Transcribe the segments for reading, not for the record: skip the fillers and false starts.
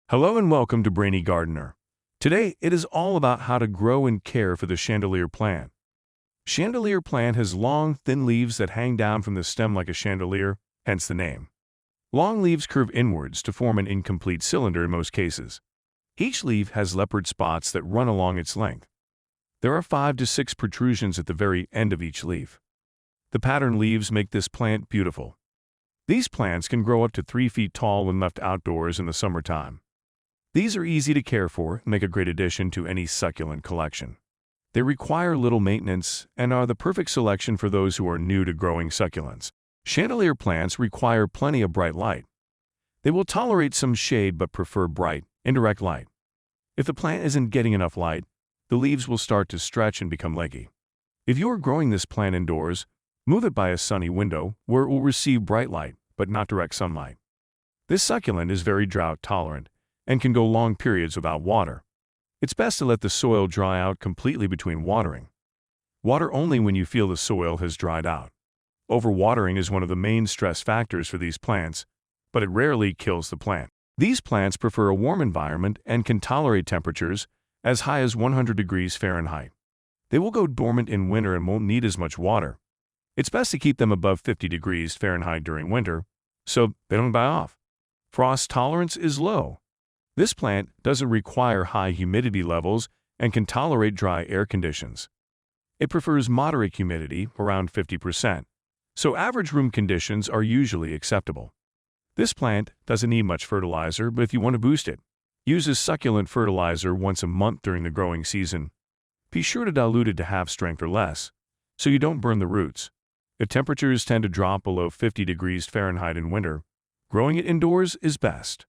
Hello and welcome to Brainy Gardener. Today, it is all about how to grow and care for the chandelier plant. Chandelier plant has long, thin leaves that hang down from the stem like a chandelier, hence the name. Long leaves curve inwards to form an incomplete cylinder in most cases. Each leaf has leopard spots that run along its length. There are 5 to 6 protrusions at the very end of each leaf. The patterned leaves make this plant beautiful. These plants can grow up to 3 feet tall when left outdoors in the summertime. These are easy to care for and make a great addition to any succulent collection. They require little maintenance and are the perfect selection for those who are new to growing succulents. Chandelier plants require plenty of bright light. They will tolerate some shade but prefer bright, indirect light. If the plant isn't getting enough light, the leaves will start to stretch and become leggy. If you are growing this plant indoors, move it by a sunny window where it will receive bright light but not direct sunlight. This succulent is very drought tolerant and can go long periods without water. It's best to let the soil dry out completely between watering. Water only when you feel the soil has dried out. Overwatering is one of the main stress factors for these plants, but it rarely kills the plant. These plants prefer a warm environment and can tolerate temperatures as high as 100 degrees Fahrenheit. They will go dormant in winter and won't need as much water. It's best to keep them above 50 degrees Fahrenheit during winter, so they don't die off. Frost tolerance is low. This plant doesn't require high humidity levels and can tolerate dry air conditions. It prefers moderate humidity, around 50%, so average room conditions are usually acceptable. This plant doesn't need much fertilizer, but if you want to boost it, use a succulent fertilizer once a month during the growing season. Be sure to dilute it to half strength or less, so you don't burn the roots. If temperatures tend to drop below 50 degrees Fahrenheit in winter, growing it indoors is best.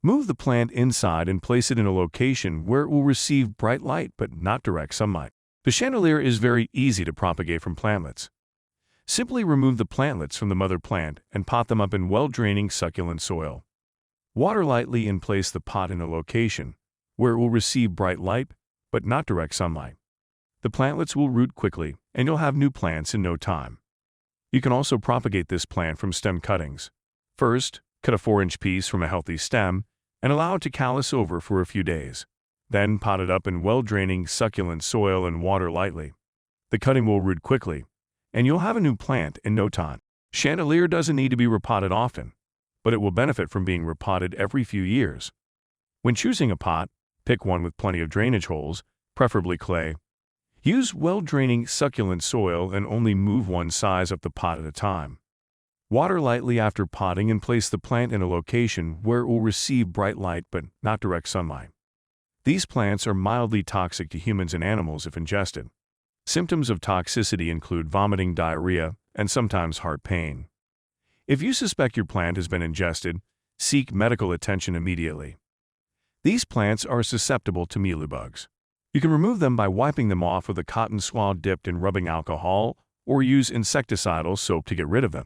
Move the plant inside and place it in a location where it will receive bright light but not direct sunlight. The chandelier is very easy to propagate from plantlets. Simply remove the plantlets from the mother plant and pot them up in well-draining succulent soil. Water lightly and place the pot in a location where it will receive bright light but not direct sunlight. The plantlets will root quickly and you'll have new plants in no time. You can also propagate this plant from stem cuttings. First, cut a 4-inch piece from a healthy stem and allow it to callus over for a few days. Then pot it up in well-draining succulent soil and water lightly. The cutting will root quickly, and you'll have a new plant in no time. Chandelier doesn't need to be repotted often, but it will benefit from being repotted every few years. When choosing a pot, pick one with plenty of drainage holes, preferably clay. Use well-draining succulent soil and only move one size up the pot at a time. Water lightly after potting and place the plant in a location where it will receive bright light but not direct sunlight. These plants are mildly toxic to humans and animals if ingested. Symptoms of toxicity include vomiting, diarrhea, and sometimes heart pain. If you suspect your plant has been ingested, seek medical attention immediately. These plants are susceptible to mealybugs. You can remove them by wiping them off with a cotton swab dipped in rubbing alcohol or use insecticidal soap to get rid of them.